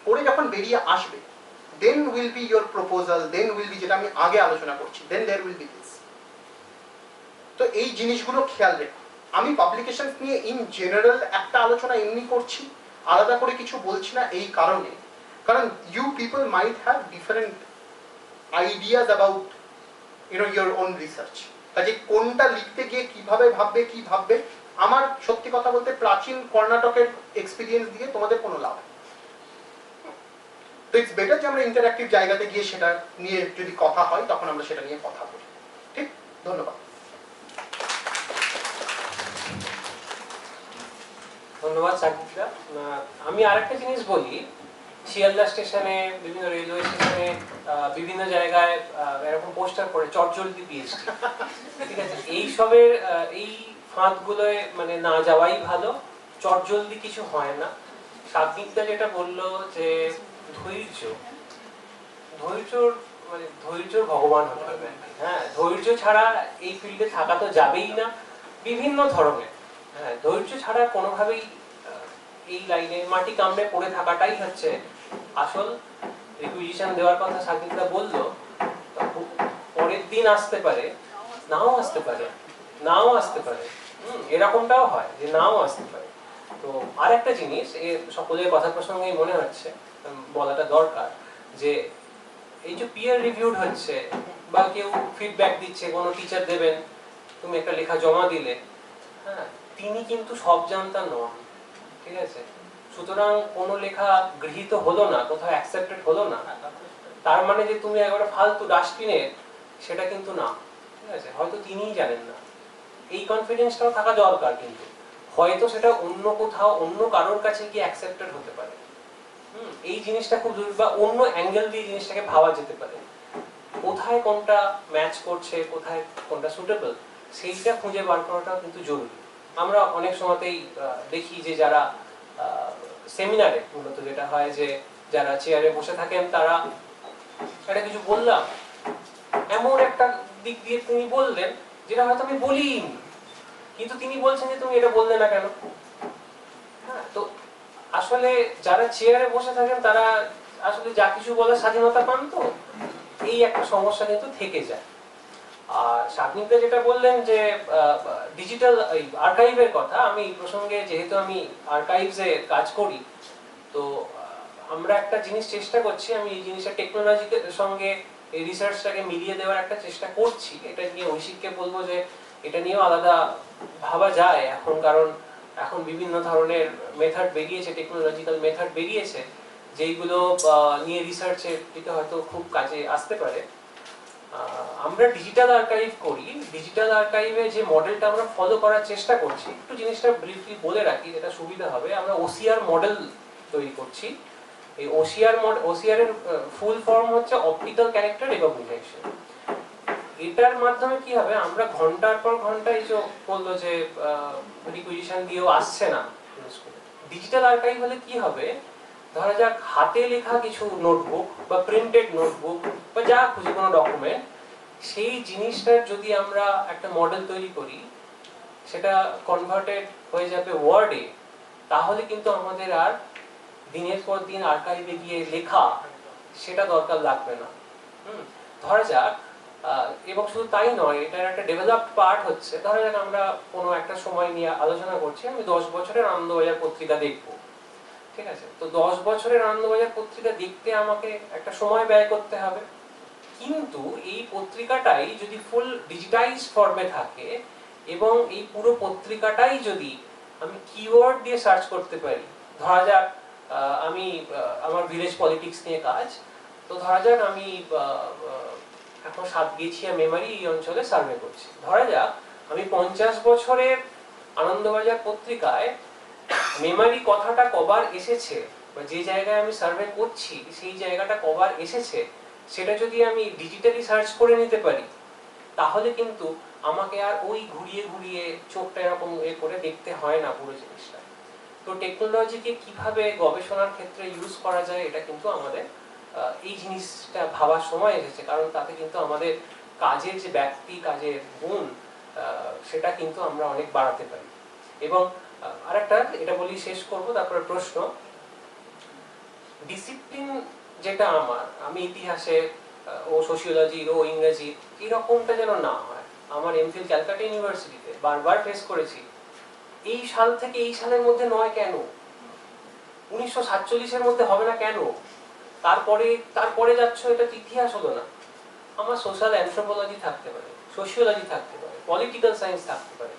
করে যখন বেরিয়ে আসবে, then will be your proposal, then will be, যেটা আমি আগে আলোচনা করছি, then there will be this. তো এই জিনিসগুলো খেয়াল রেখো। আমি পাবলিকেশন নিয়ে ইন জেনারেল একটা আলোচনা এমনি করছি, আলাদা করে কিছু বলছি না এই কারণে, কারণ you people might have different ideas about your own research. কাজে কোনটা লিখতে গিয়ে কিভাবে ভাববে কি ভাববে, আমার সত্যি কথা বলতে প্রাচীন কর্ণাটকের এক্সপিরিয়েন্স দিয়ে তোমাদের কোনো লাভ নেই। তো ইটস বেটার যে আমরা ইন্টারঅ্যাক্টিভ জায়গাতে গিয়ে সেটা নিয়ে যদি কথা হয় তখন আমরা সেটা নিয়ে কথা বলি। ঠিক, ধন্যবাদ। ধন্যবাদ সাকিবদা। আমি আরেকটা জিনিস বলি, শিয়ালদা স্টেশনে, বিভিন্ন রেলওয়ে স্টেশনে, বিভিন্ন জায়গায় এরকম পোস্টার করে চটজলদি পিএইচডি, ঠিক আছে, এইসবের এই ফাঁদগুলোয় মানে না যাওয়াই ভালো। চটজলদি কিছু হয় না। সাকিবদা যেটা বললো যে ধৈর্য, ধৈর্যর মানে ধৈর্য ভগবান হতে হবে। হ্যাঁ, ধৈর্য ছাড়া এই ফিল্ডে থাকা তো যাবেই না, বিভিন্ন ধরনের। হ্যাঁ, ধৈর্য ছাড়া কোনোভাবেই এই লাইনে মাটি কামড়ে পড়ে থাকাটাই হচ্ছে আসল। রিকুইজিশন দেওয়ার কথা সাকিবদা বললো, পরের দিন আসতে পারে, নাও আসতে পারে, নাও আসতে পারে, এরকমটাও হয় যে নাও আসতে পারে। তো আর একটা জিনিস সকলের কথা প্রসঙ্গেই মনে হচ্ছে বলাটা দরকার, যে এই যে পিয়ার রিভিউড হচ্ছে বা কেউ ফিডব্যাক দিচ্ছে, কোনো টিচার দেবেন, তুমি একটা লেখা জমা দিলে, হ্যাঁ, তিনি কিন্তু সব জানতা নন, ঠিক আছে। সুতরাং কোনো লেখা গৃহীত হলো না, কোথাও অ্যাকসেপ্টেড হলো না, তার মানে যে তুমি একবারে ফালতু ডাস্টবিনে, সেটা কিন্তু না, ঠিক আছে। হয়তো তিনিই জানেন না, এই কনফিডেন্সটাও থাকা দরকার। কিন্তু হয়তো সেটা অন্য কোথাও অন্য কারোর কাছে গিয়ে অ্যাকসেপ্টেড হতে পারে। এই জিনিসটা খুব জরুরি, বা অন্য অ্যাঙ্গেল দিয়ে জিনিসটাকে ভাবা যেতে পারে। কোথায় কোনটা ম্যাচ করছে, কোথায় কোনটা সুটেবল, সেইটা খুঁজে বার করাটাও কিন্তু জরুরি। আমরা অনেক সময়তেই দেখি যে যারা সেমিনারে মূলত যেটা হয়, যে যারা চেয়ারে বসে থাকেন, তারা একটা কিছু বললাম, এমন একটা দিক দিয়ে তিনি বললেন যেটা হয়তো আমি বলিনি, কিন্তু তিনি বলছেন যে তুমি এটা বললে না কেন। হ্যাঁ, তো আসলে যারা চেয়ারে বসে থাকেন তারা আসলে যা কিছু বলার স্বাধীনতা পান, তো এই একটা সমস্যা কিন্তু থেকে যায়। আর সাকিবদা যেটা বললেন যে ডিজিটাল আর্কাইভের কথা, আমি এই প্রসঙ্গে, যেহেতু আমি আর্কাইভসে কাজ করি, তো আমরা একটা জিনিস চেষ্টা করছি, আমি এই জিনিসটা টেকনোলজির সঙ্গে এই রিসার্চটাকে মিলিয়ে দেওয়ার একটা চেষ্টা করছি। এটা নিয়ে ঐশিককে বলবো যে এটা নিয়েও আলাদা ভাবা যায় এখন, কারণ এখন বিভিন্ন ধরনের মেথড বেরিয়েছে, টেকনোলজিক্যাল মেথড বেরিয়েছে, যেইগুলো নিয়ে রিসার্চে দিতে হয়তো খুব কাজে আসতে পারে। আমরা ডিজিটাল আর্কাইভ করি। ডিজিটাল আর্কাইভে যে মডেলটা আমরা ফলো করার চেষ্টা করছি, একটু জিনিসটা ব্রিফলি বলে রাখি, যেটা সুবিধা হবে। আমরা ওসিআর মডেল তৈরি করছি। এই ওসিআর এর ফুল ফর্ম হচ্ছে অপটিক্যাল ক্যারেক্টার রিকগনিশন। এটার মাধ্যমে কি হবে, আমরা ঘন্টার পর ঘন্টা, এই যে বললো যে রিকুইজিশন দিয়েও আসছে না, ডিজিটাল আর্কাইভ হলে কি হবে, ধরা যাক হাতে লেখা কিছু নোটবুক বা প্রিন্টেড নোটবুক বা যা খুশি কোনো ডকুমেন্ট, সেই জিনিসটার যদি আমরা একটা মডেল তৈরি করি, সেটা কনভার্টেড হয়ে যাবে ওয়ার্ডে, তাহলে কিন্তু আমাদের আর দিনের পর দিন আর্কাইভে গিয়ে লেখা সেটা দরকার লাগবে না। ধরা যাক, এবং শুধু তাই নয়, এটার একটা ডেভেলপড পার্ট হচ্ছে, ধরা যাক আমরা কোনো একটা সময় নিয়ে আলোচনা করছি, আমি 10 বছরের আনন্দবাজার পত্রিকা দেখবো, ঠিক আছে। তো 10 বছরের আনন্দবাজার পত্রিকা দেখতে আমাকে একটা সময় ব্যয় করতে হবে, কিন্তু এই পত্রিকাটাই যদি ফুল ডিজিটাইজ ফর্মে থাকে, এবং এই পুরো পত্রিকাটাই যদি আমি কিওয়ার্ড দিয়ে সার্চ করতে পারি, ধরা যাক আমি আমার ভিলেজ পলিটিক্স নিয়ে কাজ, তো ধরা যাক আমি এখন সাতগেছিয়া মেমারি এই অঞ্চলে সার্ভে করছি, ধরা যাক আমি 50 বছরের আনন্দবাজার পত্রিকায় মেমারি কথাটা কবার এসেছে, বা যে জায়গায় আমি সার্ভে করছি সেই জায়গাটা কবার এসেছে, সেটা যদি আমি ডিজিটালি সার্চ করে নিতে পারি, তাহলে কিন্তু আমাকে আর ওই ঘুরিয়ে ঘুরিয়ে চোখটা এরকম করে দেখতে হয় না পুরো জিনিসটা। তো টেকনোলজিকে কিভাবে গবেষণার ক্ষেত্রে ইউজ করা যায়, এটা কিন্তু আমাদের এই জিনিসটা ভাবার সময় এসেছে, কারণ তাতে কিন্তু আমাদের কাজের যে ব্যাপ্তি, কাজের গুণ, সেটা কিন্তু আমরা অনেক বাড়াতে পারি। এবং আরেকটা, এটা বলি শেষ করব, তারপরে প্রশ্ন। ডিসিপ্লিন যেটা আমি ইতিহাসে, ও সোশিওলজি, ও ইংরেজি, এরকমটা যেন না হয়। আমার এমফিল ক্যালকাটা ইউনিভার্সিটিতে বারবার ফেস করেছি, এই সাল থেকে এই সালের মধ্যে নয় কেন, 1947-এর মধ্যে হবে না কেন, তারপরে তারপরে যাচ্ছ, এটা ইতিহাস হলো না। আমার সোশ্যাল অ্যানথ্রোপোলজি থাকতে পারে, সোশিওলজি থাকতে পারে, পলিটিক্যাল সায়েন্স থাকতে পারে।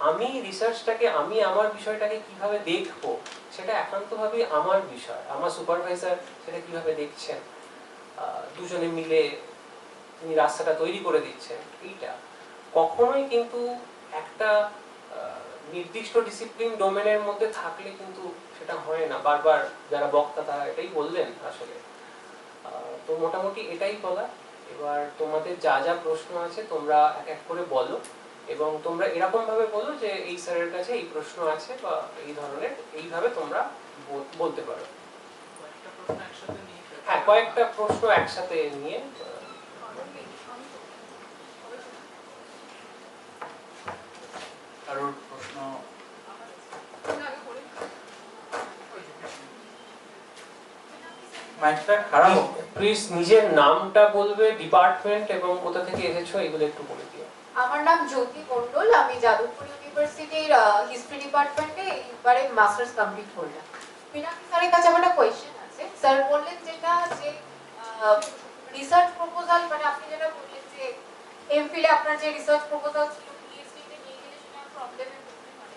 আমি রিসার্চটাকে, আমি আমার বিষয়টাকে কিভাবে দেখবো, সেটা একান্তভাবে আমার বিষয়। আমার সুপারভাইজার সেটা কিভাবে দেখছেন, দুজনে মিলে তিনি রাস্তাটা তৈরি করে দিচ্ছেন, এইটা কখনোই কিন্তু একটা নির্দিষ্ট ডিসিপ্লিন ডোমেনের মধ্যে থাকলে কিন্তু সেটা হয় না। বারবার যারা বক্তা তারা এটাই বললেন আসলে। তো মোটামুটি এটাই বলা। এবার তোমাদের যা যা প্রশ্ন আছে তোমরা এক এক করে বলো, এবং তোমরা এরকম ভাবে বলো যে এই স্যারের কাছে এই প্রশ্ন আছে বা এই ধরনের, এইভাবে তোমরা বলতে পারো। হ্যাঁ, কয়েকটা প্রশ্ন একসাথে নিয়ে। কারোর প্রশ্ন? মাইকটা খারাপ। প্লিজ নিজের নামটা বলবে, ডিপার্টমেন্ট এবং কোথা থেকে এসেছো এগুলো একটু বলে দিও। আমার নাম জ্যোতি মণ্ডল, আমি যাদবপুর ইউনিভার্সিটির হিস্ট্রি ডিপার্টমেন্টে এবারে মাস্টার্স কমপ্লিট করলাম। পিনাকি স্যারের কাছে আমার একটা কোয়েশ্চেন আছে। স্যার বললেন যেটা যে রিসার্চ প্রপোজাল, মানে আপনি যেটা বললেন যে এমফিলে আপনার যে রিসার্চ প্রপোজাল ছিল পিএইচডি তে নিয়ে গেলে সেটা প্রবলেমে পড়তে পারে।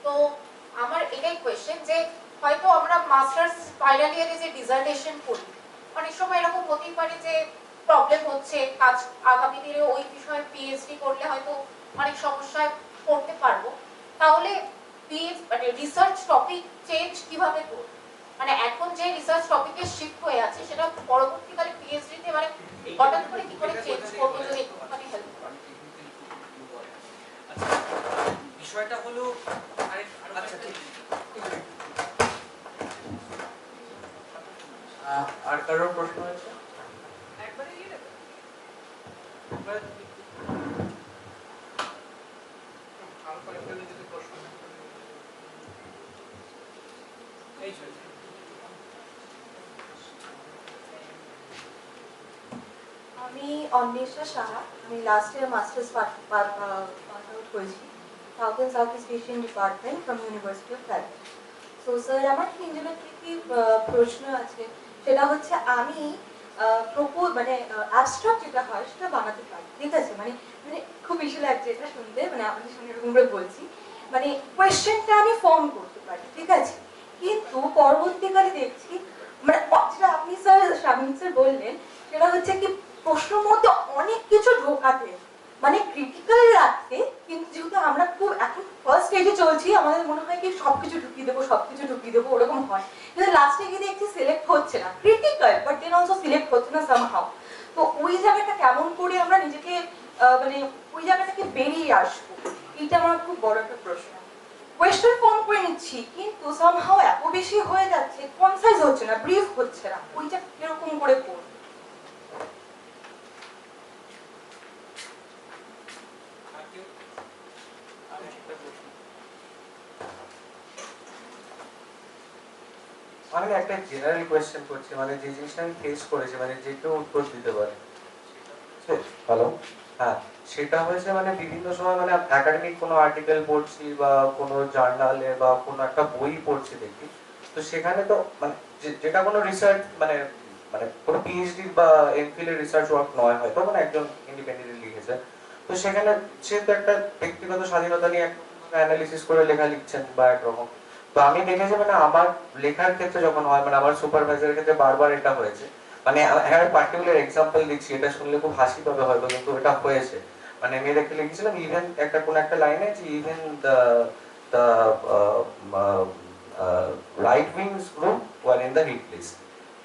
তো আমার এটাই কোয়েশ্চেন যে হয়তো আমরা মাস্টার্স ফাইনাল ইয়ারে যে ডিসার্টেশন করি, অনেক সময় এরকম হতেই পারে যে প্রবলেম হচ্ছে, কাজ আগামী দিনে ওই বিষয়ে পিএইচডি করলে হয়তো অনেক সমস্যায় পড়তে পারবো। তাহলে মানে রিসার্চ টপিক চেঞ্জ কিভাবে করব? মানে এখন যে রিসার্চ টপিকে শিফট হয়ে আছে সেটা পরবর্তীকালে পিএইচডি তে মানে হঠাৎ করে কি করে চেঞ্জ করব, যদি একটুখানি হেল্প করেন। বিষয়টা হলো আচ্ছা ঠিক। আর কারোর প্রশ্ন আছে? আমি অন্বেষা সাহা, আমি last year masters pass out করেছি south and south east Asian department from university of Calcutta. So sir, আমার তিনজনের কি প্রশ্ন আছে, সেটা হচ্ছে আমি মানে অ্যাবস্ট্রাক্ট যেটা হয় সেটা বানাতে পারি, ঠিক আছে? মানে মানে খুব ইস্যু লাগছে এটা শুনতে, মানে আপনাদের সঙ্গে এরকম করে বলছি, মানে কোয়েশ্চেনটা আমি ফর্ম করতে পারি, ঠিক আছে? কিন্তু পরবর্তীকালে দেখছি মানে যেটা আপনি স্যার শামীম স্যার বললেন সেটা হচ্ছে কি প্রশ্নের মধ্যে অনেক কিছু ঢোকাতে, মানে ক্রিটিক্যাল রাখতে, কিন্তু যেহেতু আমরা খুব এখন ফার্স্ট স্টেজে চলছি, আমাদের মনে হয় কি সবকিছু ঢুকিয়ে দেবো ওরকম হয়, কিন্তু লাস্টে গিয়ে দেখছি সিলেক্ট হচ্ছে না, critical but then also select হচ্ছে না সামহাউ। তো ওই জায়গাটা কেমন করে আমরা নিজেকে মানে ওই জায়গা থেকে বেরিয়ে আসবো, এইটা আমার খুব বড় একটা প্রশ্ন। কোয়েশ্চেন ফর্ম করে নিচ্ছি কিন্তু সামহাউ এত বেশি হয়ে যাচ্ছে, কনসাইজ হচ্ছে না, ব্রিফ হচ্ছে না, ওইটা কিরকম করে করবো? আমি একটা জেনারেল কোয়েশ্চেন করছি, মানে যে জিনিসটা আমি ফেস করেছি, মানে যে কেউ উত্তর দিতে পারে। হ্যালো, হ্যাঁ, সেটা হয়েছে মানে বিভিন্ন সময় মানে একাডেমিক কোনো আর্টিকেল পড়ছি বা কোনো জার্নালে বা কোনো একটা বই পড়ছি দেখি, তো সেখানে তো মানে যেটা কোনো রিসার্চ মানে মানে কোনো পিএইচডি বা এমফিল এর রিসার্চ ওয়ার্ক নয়, হয়তো মানে একজন ইন্ডিপেন্ডেন্টলি লিখেছে, তো সেখানে সে তো একটা ব্যক্তিগত স্বাধীনতা নিয়ে অ্যানালিসিস করে লেখা লিখছেন বা একরকম। তো আমি দেখেছি মানে আমার লেখার ক্ষেত্রে যখন হয়, মানে আমার সুপারভাইজারের ক্ষেত্রে বারবার এটা হয়েছে, মানে একটা পার্টিকুলার এক্সাম্পল দিচ্ছি, এটা শুনলে খুব হাসি পাবে হয়তো, কিন্তু এটা হয়েছে। মানে আমি দেখতে লিখেছিলাম ইভেন একটা কোন একটা লাইনে যে even the the right wings group were in the hit list.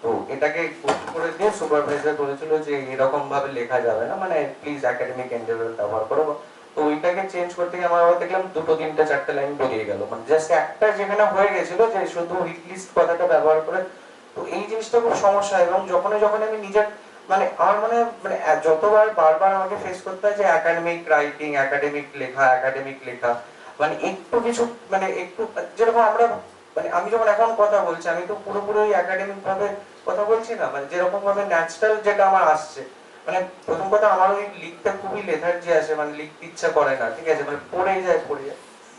তো এটাকে পোস্ট করে দিয়ে সুপারভাইজার বলেছিল যে এরকম ভাবে লেখা যাবে না, মানে প্লিজ একাডেমিক এন্ডেভার ব্যবহার করো। তো ওইটাকে চেঞ্জ করতে গিয়ে আমার আবার দেখলাম দুটো তিনটা চারটে লাইন বেরিয়ে গেল, মানে জাস্ট একটা যেখানে হয়ে গেছিল যে শুধু হিট লিস্ট কথাটা ব্যবহার করে। তো এই জিনিসটা খুব সমস্যা, এবং যখন আমি নিজের মানে আমার মানে মানে যতবার বারবার আমাকে ফেস করতে হয় যে একাডেমিক রাইটিং, একাডেমিক লেখা, মানে একটু কিছু মানে একটু যেরকম আমরা মানে আমি যখন এখন কথা বলছি আমি তো পুরোপুরি একাডেমিক ভাবে কথা বলছি না, মানে যেরকম ভাবে ন্যাচারাল যেটা আমার আসছে, মানে প্রথম কথা আমার ওই লিখতে খুবই লেথার্জি আসে, মানে লিখতে ইচ্ছা করে না, ঠিক আছে, মানে পড়ে যায়,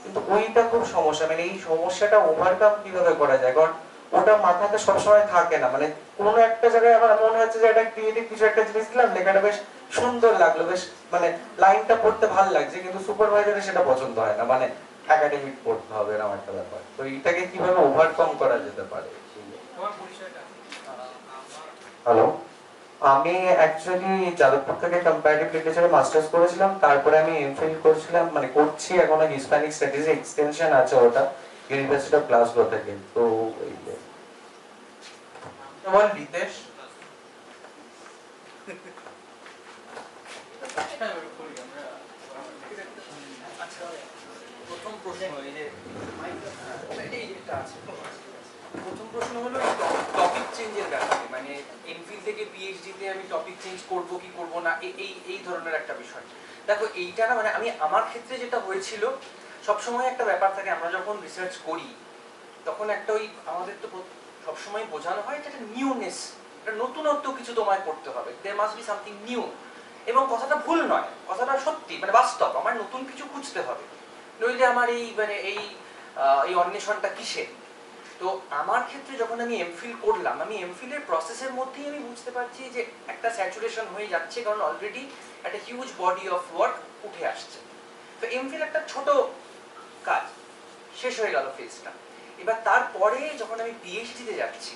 কিন্তু ওইটা খুব সমস্যা, মানে এই সমস্যাটা ওভারকাম কিভাবে করা যায়, কারণ ওটা মাথাতে সবসময় থাকে না, মানে কোনো একটা জায়গায় আমার মনে হচ্ছে যে এটা ক্রিয়েটিভ কিছু একটা জিনিস দিলাম, লেখাটা বেশ সুন্দর লাগলো, বেশ মানে লাইনটা পড়তে ভালো লাগছে, কিন্তু সুপারভাইজারের সেটা পছন্দ হয় না, মানে একাডেমিক পড়তে হবে এরকম একটা ব্যাপার। তো এইটাকে কিভাবে ওভারকাম করা যেতে পারে? হ্যালো, আমি অ্যাকচুয়ালি যাদবপুর থেকে কম্পারেটিভ লিটারেচারে মাস্টার্স করেছিলাম, তারপরে আমি এমফিল করছিলাম, মানে করছি এখন হিস্প্যানিক স্টাডিজ এক্সটেনশন আছে ওটা ইউনিভার্সিটি অফ গ্লাসগো থেকে। তো বল রিতেশ। আচ্ছা, প্রথম প্রশ্ন এই যে এটা আছে, প্রথম প্রশ্ন হলো টপিক চেঞ্জের ব্যাপারে, মানে এমফিল থেকে পিএইচডি তে আমি টপিক চেঞ্জ করব কি করব না, এই ধরনের একটা বিষয়। দেখো এইটা না, মানে আমি আমার ক্ষেত্রে যেটা হয়েছিল, সবসময় একটা ব্যাপার থাকে, আমরা যখন রিসার্চ করি তখন একটা ওই আমাদের তো সবসময় বোঝানো হয় যে একটা নিউনেস, একটা নতুনত্ব কিছু তোমায় করতে হবে, there must be something new. এবং কথাটা ভুল নয়, কথাটা সত্যি, মানে বাস্তব, আমার নতুন কিছু খুঁজতে হবে, নইলে আমার এই মানে এই অন্বেষণটা কিসের। তো আমার ক্ষেত্রে যখন আমি এমফিল করলাম, আমি এমফিলের প্রসেসের মধ্যেই আমি বুঝতে পারছি যে একটা স্যাচুরেশন হয়ে যাচ্ছে, কারণ অলরেডি একটা হিউজ বডি অফ ওয়ার্ক উঠে আসছে। তো এমফিল একটা ছোট কাজ, শেষ হয়ে গেল ফেজটা। এবার তারপরে যখন আমি পিএইচডিতে যাচ্ছি,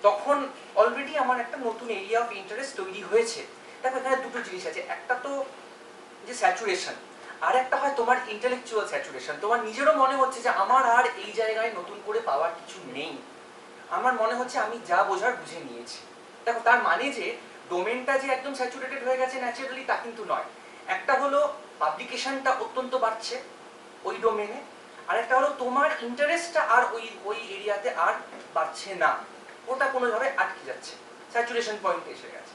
তখন অলরেডি আমার একটা নতুন এরিয়া অফ ইন্টারেস্ট তৈরি হয়েছে। দেখো এখানে দুটো জিনিস আছে, একটা তো যে স্যাচুরেশন, আর একটা হয় তোমার ইন্টেলেকচুয়াল স্যাচুরেশন। তোমার নিজেরও মনে হচ্ছে যে আমার আর এই জায়গায় নতুন করে পাওয়ার কিছু নেই, আমার মনে হচ্ছে আমি যা বোঝার বুঝে নিয়েছি। দেখো তার মানে যে ডোমেনটা যে একদম স্যাচুরেটেড হয়ে গেছে ন্যাচারালি, তা কিন্তু নয়। একটা হলো পাবলিকেশনটা অত্যন্ত বাড়ছে ওই ডোমেনে, আর একটা হলো তোমার ইন্টারেস্টটা আর ওই এরিয়াতে আর বাড়ছে না, ওটা কোনোভাবে আটকে যাচ্ছে, স্যাচুরেশন পয়েন্টে এসে গেছে।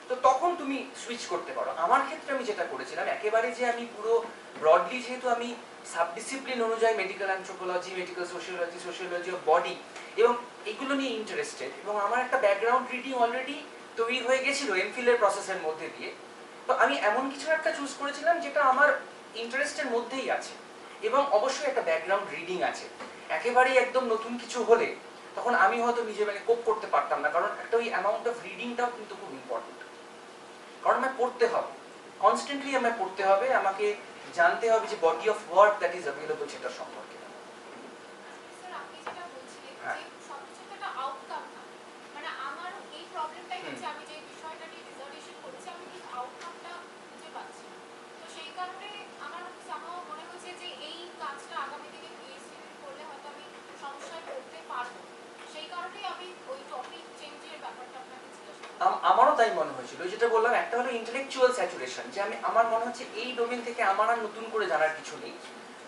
তো তখন তুমি সুইচ করতে পারো। আমার ক্ষেত্রে আমি যেটা করেছিলাম, একেবারে যে আমি পুরো ব্রডলি, যেহেতু আমি সাবডিসিপ্লিন অনুযায়ী medical anthropology, medical sociology, sociology of body এবং এগুলো নিয়ে ইন্টারেস্টেড, এবং আমার একটা ব্যাকগ্রাউন্ড রিডিং অলরেডি তৈরি হয়ে গেছিল এমফিলের প্রসেসের মধ্যে দিয়ে, তো আমি এমন কিছু একটা চুজ করেছিলাম যেটা আমার ইন্টারেস্টের মধ্যেই আছে, এবং অবশ্যই একটা ব্যাকগ্রাউন্ড রিডিং আছে। একেবারেই একদম নতুন কিছু হলে তখন আমি হয়তো নিজে মানে কোপ করতে পারতাম না, কারণ একটা ওই অ্যামাউন্ট অফ রিডিংটাও কিন্তু খুব ইম্পর্টেন্ট, কারণ আমায় পড়তে হবে, কনস্ট্যান্টলি আমায় পড়তে হবে, আমাকে জানতে হবে যে body of work that is available সেটা সম্পর্কে। স্যার আপনি যেটা বলছিলেন যে সবকিছু একটা আউটকাম না, মানে আমার এই প্রবলেমটাই হচ্ছে, আমি যে বিষয়টা নিয়ে রিজার্ভেশন করেছি আমি ঠিক আউটকামটা খুঁজে পাচ্ছি না। তো সেই কারণে আমার সামহাও মনে হচ্ছে যে এই কাজটা আগামী দিনে পিএইচডি করলে হয়তো আমি সমস্যায় পড়তে পারবো, সেই কারণেই আমি ওই টপিক চেঞ্জের ব্যাপারটা আপনাকে জিজ্ঞাসা করলাম। আমারও তাই মনে হয়েছিল, ওই যেটা বললাম, একটা হলো ইন্টেলেকচুয়াল স্যাচুরেশন, যে আমার মনে হচ্ছে এই ডোমেন থেকে আমার আর নতুন করে জানার কিছু নেই,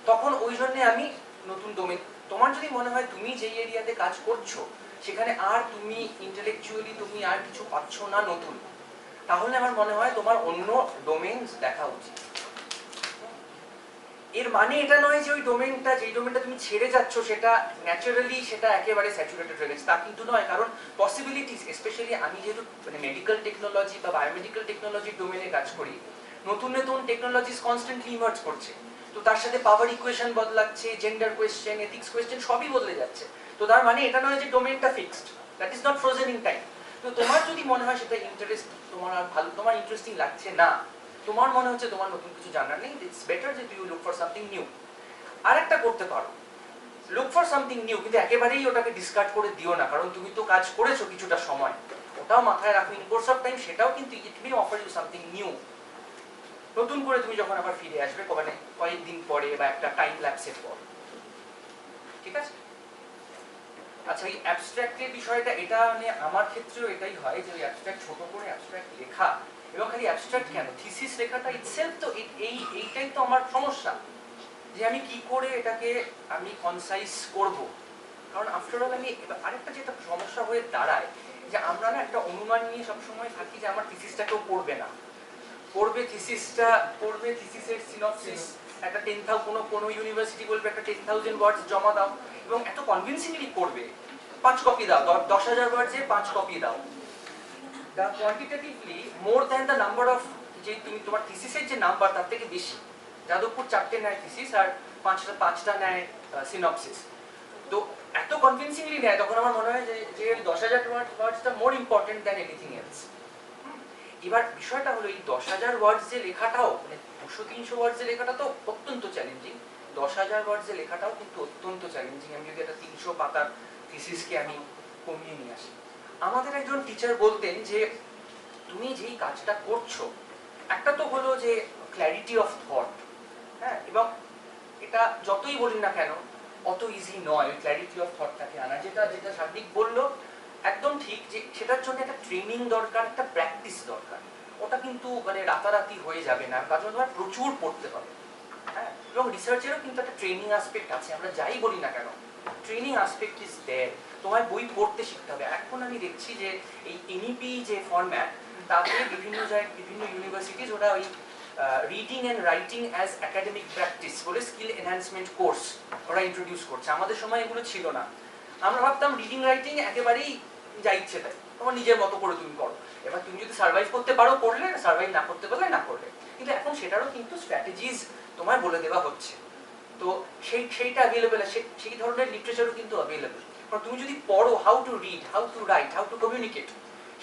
তখন ওই জন্য আমি নতুন ডোমেন। তোমার যদি মনে হয় তুমি যেই এরিয়াতে কাজ করছো সেখানে আর তুমি ইন্টেলেকচুয়ালি তুমি আর কিছু পাচ্ছ না নতুন, তাহলে আমার মনে হয় তোমার অন্য ডোমেইনস দেখা উচিত। এর মানে এটা নয় যে ওই ডোমেনটা, যেই ডোমেনটা তুমি ছেড়ে যাচ্ছ সেটা ন্যাচারালি সেটা একেবারে স্যাচুরেটেড হয়ে গেছে, তা কিন্তু নয়। কারণ পসিবিলিটিস, স্পেশালি আমি যেহেতু মানে মেডিকেল টেকনোলজি বা বায়োমেডিক্যাল টেকনোলজির ডোমেনে কাজ করি, নতুন নতুন টেকনোলজিস কনস্ট্যান্টলি ইমার্জ করছে, তো তার সাথে পাওয়ার ইকুয়েশন বদলাচ্ছে, জেন্ডার কোয়েশ্চেন, এথিক্স কোয়েশ্চেন সবই বদলে যাচ্ছে। তো তার মানে এটা নয় যে ডোমেনটা fixed, that is not frozen in time. তো তোমার যদি মনে হয় সেটা ইন্টারেস্ট, তোমার আর ভালো, তোমার ইন্টারেস্টিং লাগছে না, তোমার মনে হচ্ছে তোমার নতুন কিছু জানার নেই, ইটস বেটার যে you look for something new. আরেকটা করতে পারো, লুক ফর সামথিং নিউ, কিন্তু একেবারেই ওটাকে ডিসকার্ড করে দিও না, কারণ তুমি তো কাজ করেছো কিছুটা সময়, ওটাও মাথায় রাখো ইন কোর্স অফ টাইম, সেটাও কিন্তু it will offer you something new. নতুন করে তুমি যখন আবার ফিরে আসবে মানে কয়েকদিন পরে বা একটা টাইম ল্যাপসের পর, ঠিক আছে? আচ্ছা, এই অ্যাবস্ট্রাক্টের বিষয়টা, এটা মানে আমার ক্ষেত্রেও এটাই হয় যে ওই অ্যাবস্ট্রাক্ট ছোট করে অ্যাবস্ট্রাক্ট লেখা, এবং খালি অ্যাবস্ট্রাক্ট কেন, থিসিস লেখাটা ইটসেলফ তো এইটাই তো আমার সমস্যা, যে আমি কি করে এটাকে আমি কনসাইজ করব। কারণ আফটার অল আমি আরেকটা যেটা সমস্যা হয়ে দাঁড়ায়, যে আমরা না একটা অনুমান নিয়ে সবসময় থাকি যে আমার থিসিসটা কেউ পড়বে না, পড়বে থিসিসটা, পড়বে থিসিসের সিনপসিস, একটা 10,000 কোনো ইউনিভার্সিটি বলবে একটা 10,000 ওয়ার্ডস জমা দাও এবং এত কনভিনসিংলি করবে 5 কপি দাও, 10,000 ওয়ার্ডসে 5 কপি দাও। The quantitatively more than the number of, যে তুমি তোমার থিসিসের যে নাম্বার তার থেকে বেশি। যাদবপুর 4টে নেয় থিসিস আর 5টা নেয় সিনপসিস। তো এত কনভিনসিংলি নেয় তখন আমার মনে হয় যে 10,000 ওয়ার্ডসটা more important than anything else. এবার বিষয়টা হলো এই 10,000 ওয়ার্ডস যে লেখাটাও, মানে 200-300 ওয়ার্ডস যে লেখাটা তো অত্যন্ত চ্যালেঞ্জিং, 10,000 ওয়ার্ডস যে লেখাটাও কিন্তু অত্যন্ত চ্যালেঞ্জিং। আমি যদি একটা 300 পাতার থিসিসকে আমি কমিয়ে নিয়ে আসি, আমাদের একজন টিচার বলতেন যে তুমি যেই কাজটা করছো, একটা তো হলো যে ক্ল্যারিটি অফ থট, হ্যাঁ, এবং এটা যতই বলি না কেন অত ইজি নয় ওই ক্ল্যারিটি অফ থটটাকে আনা। যেটা সার্বিক বললো একদম ঠিক, যে সেটার জন্য একটা ট্রেনিং দরকার, একটা প্র্যাকটিস দরকার। ওটা কিন্তু মানে রাতারাতি হয়ে যাবে না, তার জন্য তোমার প্রচুর পড়তে হবে, হ্যাঁ। এবং রিসার্চেরও কিন্তু একটা ট্রেনিং অ্যাসপেক্ট আছে, আমরা যাই বলি না কেন ট্রেনিং অ্যাসপেক্ট ইজ দেয়ার। তোমায় বই পড়তে শিখতে হবে। এখন আমি দেখছি যে এই এনইপি যে ফরম্যাট, তাতে বিভিন্ন জায়গায় বিভিন্ন ইউনিভার্সিটিজ ওরা ওই reading and writing as academic practice বলে স্কিল এনহ্যান্সমেন্ট কোর্স ওরা ইন্ট্রোডিউস করছে। আমাদের সময় এগুলো ছিল না। আমরা ভাবতাম রিডিং রাইটিং একেবারেই যা ইচ্ছে তাই, তোমার নিজের মতো করে তুমি করো, এবার তুমি যদি সার্ভাইভ করতে পারো করলে, সার্ভাইভ না করতে পারলে না করলে। কিন্তু এখন সেটারও কিন্তু স্ট্র্যাটেজিজ তোমায় বলে দেওয়া হচ্ছে। তো সেইটা অ্যাভেলেবেল, সেই ধরনের লিটারেচারও কিন্তু অ্যাভেলেবেল। কারণ তুমি যদি পড়ো how to read, how to right, how to communicate,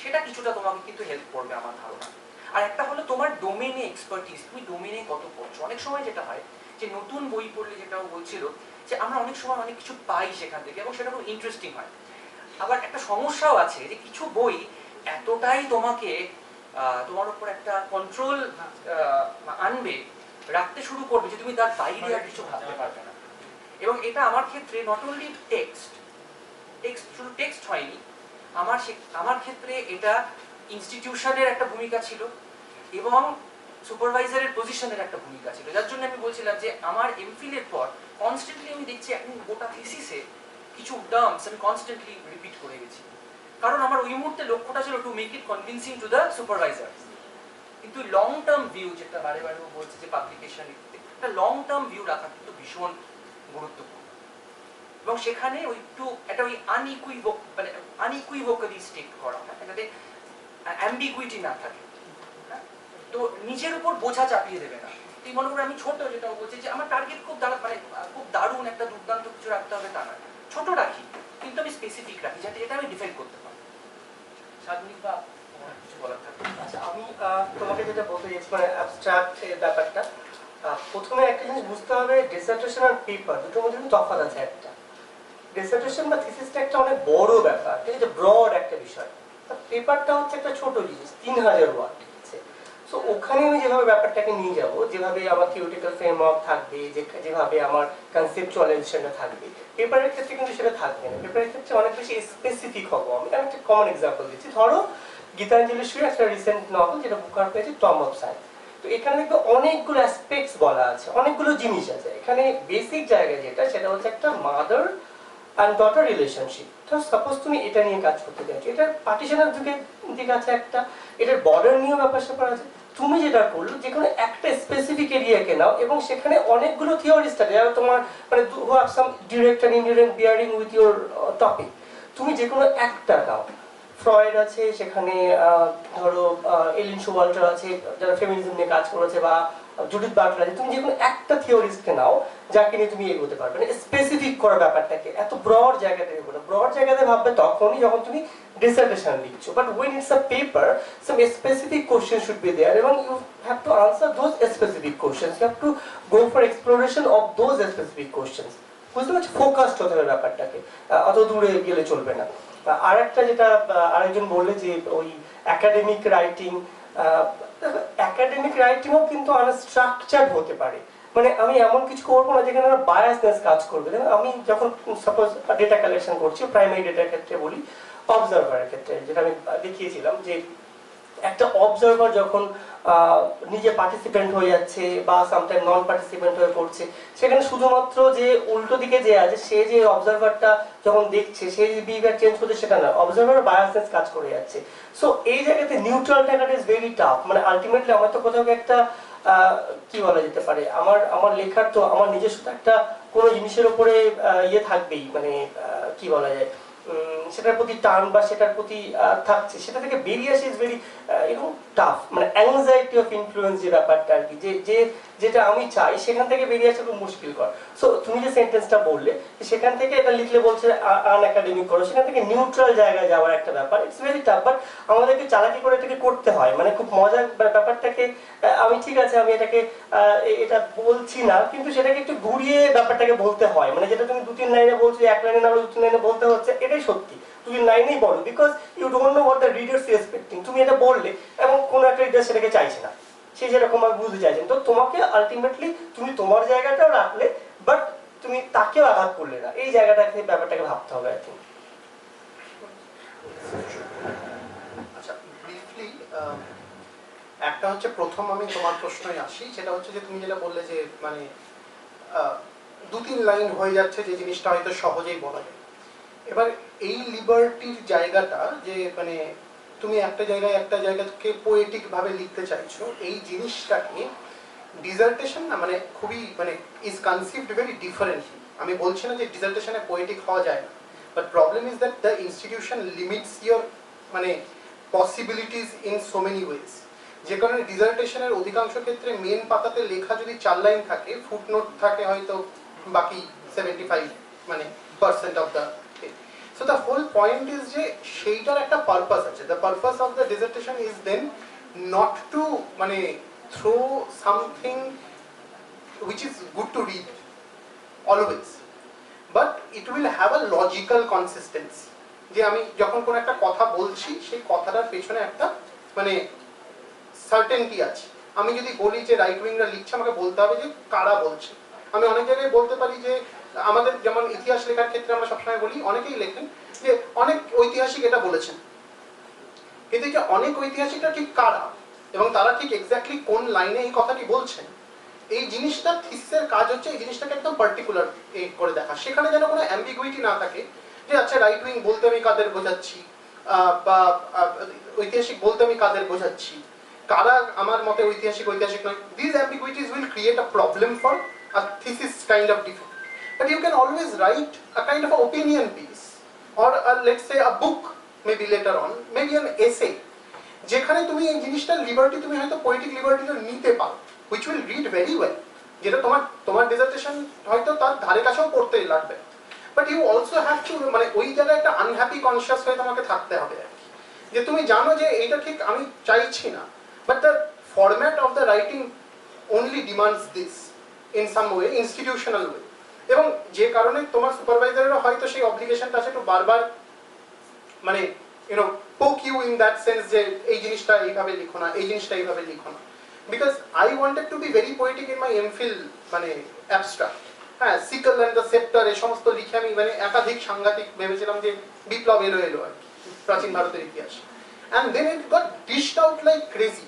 সেটা কিছুটা তোমাকে কিন্তু হেল্প করবে আমার ধারণা। আর একটা হলো তোমার ডোমেনে এক্সপার্টিস, তুমি ডোমেনে কত পড়ছো। অনেক সময় যেটা হয় যে নতুন বই পড়লে, যেটাও বলছিল যে আমরা অনেক সময় অনেক কিছু পাই সেখান থেকে এবং সেটা খুব ইন্টারেস্টিং হয়। আবার একটা সমস্যাও আছে যে কিছু বই এতটাই তোমাকে তোমার উপর একটা কন্ট্রোল আনবে, রাখতে শুরু করবে যে তুমি তার বাইরে আর কিছু ভাবতে পারবে না। এবং এটা আমার ক্ষেত্রে নট অনলি টেক্সট, শুধু টেক্সট হয়নি, আমার ক্ষেত্রে এটা ইনস্টিটিউশনের একটা ভূমিকা ছিল এবং সুপারভাইজারের পজিশনের একটা ভূমিকা ছিল। যার জন্য আমি বলছিলাম যে আমার এমফিলের পর কনস্ট্যান্টলি আমি দেখছি এখন গোটা থিসিসে কিছু টার্মস আমি কনস্ট্যান্টলি রিপিট করে গেছি, কারণ আমার ওই মুহূর্তে লক্ষ্যটা ছিল to make it convincing to the supervisor. কিন্তু লং টার্ম ভিউ, যেটা বারে বারে বলছে যে পাবলিকেশন, একটা লং টার্ম ভিউ রাখা কিন্তু ভীষণ গুরুত্বপূর্ণ। এবং সেখানে ওই একটু একটা ওই আনইকুইভোকালি স্টেট করা হয়, যাতে অ্যাম্বিগুইটি না থাকে, তো নিজের উপর বোঝা চাপিয়ে দেবে না। তুই মনে করে আমি ছোট, যেটা বলছি যে আমার টার্গেট খুব খুব দারুণ একটা দুর্দান্ত কিছু রাখতে হবে তা নয়, ছোট রাখি কিন্তু আমি স্পেসিফিক রাখি, যাতে এটা আমি ডিফেন্ড করতে পারি। সাধনিক বা কিছু বলার থাকবে? আচ্ছা, আমি তোমাকে যেটা বলতে চাইছি মানে অ্যাবস্ট্রাক্ট এর ব্যাপারটা, প্রথমে একটা জিনিস বুঝতে হবে, ডিসার্টেশন আর পেপার দুটোর মধ্যে কিন্তু তফাৎ আছে। একটা ডিসার্টেশন বা থিসিসটা একটা অনেক বড় ব্যাপার, ঠিক আছে, ব্রড একটা বিষয়। পেপারটা হচ্ছে একটা ছোট জিনিস, 3,000 ওয়ার্ড, ঠিক আছে। সো ওখানে আমি যেভাবে ব্যাপারটাকে নিয়ে যাব, যেভাবে আমার থিওরিটিক্যাল ফ্রেমওয়ার্ক থাকবে, যেভাবে আমার কনসেপচুয়ালাইজেশনটা থাকবে, পেপারের ক্ষেত্রে কিন্তু সেটা থাকবে না। পেপারের ক্ষেত্রে অনেক বেশি স্পেসিফিক হবো। আমি একটা কমন এক্সাম্পল দিচ্ছি, ধরো গীতাঞ্জলি শ্রী একটা রিসেন্ট নভেল যেটা বুকার পেয়েছে, টম অফ সায়েন্স। তো এখানে দেখবে অনেকগুলো অ্যাসপেক্টস বলা আছে, অনেকগুলো জিনিস আছে। এখানে বেসিক জায়গা যেটা, সেটা হচ্ছে একটা মাদার অ্যান্ড ডটার রিলেশনশিপ। তো সাপোজ তুমি এটা নিয়ে কাজ করতে চাইছো, এটার পার্টিশনের দিকে আছে একটা, এটার বর্ডার নিয়েও ব্যাপার স্যাপার আছে। তুমি যেটা করলো, যে কোনো একটা স্পেসিফিক এরিয়াকে নাও এবং সেখানে অনেকগুলো থিওরিজ থাকে যারা তোমার মানে who have some direct and indirect bearing with your topic. তুমি যে কোনো একটা নাও, ফ্রয়েড আছে সেখানে, ধরো এলিন শোওয়াল্টার আছে যারা ফেমিনিজম নিয়ে কাজ করেছে, বা জুডিথ বাটলার আছে। তুমি যে কোনো একটা থিওরিস্টকে নাও যাকে নিয়ে তুমি এগোতে পারবে না। স্পেসিফিক করা ব্যাপারটাকে এত ব্রড জায়গাতে এগোবে না। ব্রড জায়গাতে ভাববে তখনই যখন তুমি ডিসার্টেশন লিখছো, but when it's a paper some specific questions should be there এবং you have to answer those specific questions, you have to go for exploration of those specific questions। বুঝতে পারছো, ফোকাসড হতে হবে ব্যাপারটাকে, অত দূরে গেলে চলবে না। আর একটা যেটা আরেকজন বললে যে ওই একাডেমিক রাইটিং, একাডেমিক রাইটিংও কিন্তু আনস্ট্রাকচার্ড হতে পারে। মানে আমি এমন কিছু করবো না যেখানে আমার বায়াসনেস কাজ করবে। আমি যখন সাপোজ ডেটা কালেকশন করছি, প্রাইমারি ডেটার ক্ষেত্রে বলি, অবজারভারের ক্ষেত্রে যেটা আমি দেখিয়েছিলাম, যে একটা অবজারভার যখন নিজে পার্টিসিপেন্ট হয়ে যাচ্ছে বা সামটাইম নন পার্টিসিপেন্ট হয়ে পড়ছে, সেখানে শুধুমাত্র যে উল্টো দিকে যে আছে সে যে অবজারভারটা যখন দেখছে সে যে বিহেভিয়ার চেঞ্জ করছে সেটা না, অবজারভার বায়াসনেস কাজ করে যাচ্ছে। সো এই জায়গাতে নিউট্রাল থাকাটা ইজ ভেরি টাফ। মানে আলটিমেটলি আমার তো কোথাও একটা কি বলা যেতে পারে, আমার আমার লেখার তো আমার নিজস্ব তো একটা কোনো জিনিসের উপরে ইয়ে থাকবেই, মানে কি বলা যায়, সেটার প্রতি টান বা সেটার প্রতি থাকছে, সেটা থেকে বেরিয়ে আসে ইজ ভেরি টাফ, মানে অ্যাংজাইটি অফ ইনফ্লুয়েন্স যে ব্যাপারটা আর কি, যে যেটা আমি চাই সেখান থেকে বেরিয়ে আসা খুব মুশকিলকর। সো তুমি যে সেন্টেন্সটা বললে সেখান থেকে এটা লিখলে বলছে আন একাডেমিক করো, সেখান থেকে নিউট্রাল জায়গায় যাওয়ার একটা ব্যাপার, ইটস ভেরি টাফ, বাট আমাদেরকে চালাকি করে এটাকে করতে হয়, মানে খুব মজার ব্যাপারটাকে আমি ঠিক আছে আমি এটাকে এটা বলছি না, কিন্তু সেটাকে একটু ঘুরিয়ে ব্যাপারটাকে বলতে হয়, মানে যেটা তুমি 2-3 লাইনে বলছো, 1 লাইনে না 2-3 লাইনে বলতে হচ্ছে, এটাই সত্যি 2-3 লাইনেই বলো, because you don't know what the readers is expecting. তুমি এটা বললে এবং কোনো একটা রিডার সেটাকে চাইছে না, সে যেরকম ভাবে বুঝতে চাইছেন, তো তোমাকে আলটিমেটলি তুমি তোমার জায়গাটাও রাখলে, বাট তুমি তাকেও আঘাত করলে না, এই জায়গাটাকে ব্যাপারটাকে ভাবতে হবে আই থিঙ্ক। আচ্ছা, ব্রিফলি একটা হচ্ছে, প্রথম আমি তোমার প্রশ্নই আসি, সেটা হচ্ছে যে তুমি যেটা বললে যে মানে 2-3 লাইন হয়ে যাচ্ছে, যে জিনিসটা হয়তো সহজেই বলা যায়। এবার এই লিবার্টির জায়গাটা, যে মানে তুমি একটা জায়গাকে পোয়েটিক ভাবে লিখতে চাইছো, এই জিনিসটাকে ডিজার্টেশন না মানে খুবই মানে ইজ কনসিভড ভেরি ডিফারেন্টলি। আমি বলছি না যে ডিজার্টেশনে পোয়েটিক হওয়া যায় না, but problem is that the institution limits your মানে possibilities in so many ways, যে কারণে ডিজার্টেশনের অধিকাংশ ক্ষেত্রে মেন পাতাতে লেখা যদি 4 লাইন থাকে, ফুটনোট থাকে হয়তো বাকি 75 মানে % of the. So the whole point is যে সেইটার একটা পারপাস আছে। The purpose of the dissertation is then not to মানে throw something which is good to read always, but it will have a logical consistency, যে আমি যখন কোনো একটা কথা বলছি সেই কথাটার পেছনে একটা মানে সার্টেনটি আছে। আমি যদি বলি যে রাইট উইংরা লিখছে, আমাকে বলতে হবে যে কারা বলছে। আমি অনেক জায়গায় বলতে পারি যে আমাদের যেমন ইতিহাস লেখার ক্ষেত্রে আমরা সবসময় বলি, অনেকেই লেখেন যে অনেক ঐতিহাসিক এটা বলেছেন, কিন্তু যে অনেক ঐতিহাসিকরা ঠিক কারা এবং তারা ঠিক এক্স্যাক্টলি কোন লাইনে এই কথাটি বলছেন, এই জিনিসটা থিসিসের কাজ হচ্ছে এই জিনিসটাকে একদম পার্টিকুলার করে দেখা, সেখানে যেন কোনো অ্যাম্বিগুইটি না থাকে, যে আচ্ছা রাইট উইং বলতে আমি কাদের বোঝাচ্ছি, বা ঐতিহাসিক বলতে আমি কাদের বোঝাচ্ছি, কারা আমার মতে ঐতিহাসিক নয়। These ambiguities will create a problem for a thesis kind of defect. But you can always write a kind of an opinion piece, or let's say a book, maybe later on, maybe an essay, যেখানে তুমি এই জিনিসটা liberty তুমি হয়তো poetic লিবার্টিটা নিতে পারো, which will read very well, যেটা তোমার ডিজার্টেশন হয়তো তার ধারে কাছেও পড়তে লাগবে, but you also have to মানে ওই জায়গায় একটা আনহ্যাপি কনসিয়াস হয়ে তোমাকে থাকতে হবে আর কি, যে তুমি জানো যে এইটা ঠিক আমি চাইছি না, but the format of the writing only demands this in some way, institutional way, এবং যে কারণে তোমার সুপারভাইজারেরও হয়তো সেই অব্লিগেশনটা আছে একটু বারবার মানে poke you in that sense যে এই জিনিসটা এইভাবে লিখো না, এই জিনিসটা এইভাবে লিখো না, because I wanted to be very poetic in my MPhil মানে abstract, হ্যাঁ সিকল অ্যান্ড দ্য সেপ্টার এই সমস্ত লিখে আমি মানে একাধিক সাংঘাতিক ভেবেছিলাম যে বিপ্লব এলো আর কি প্রাচীন ভারতের ইতিহাস, and then it got dished out like crazy.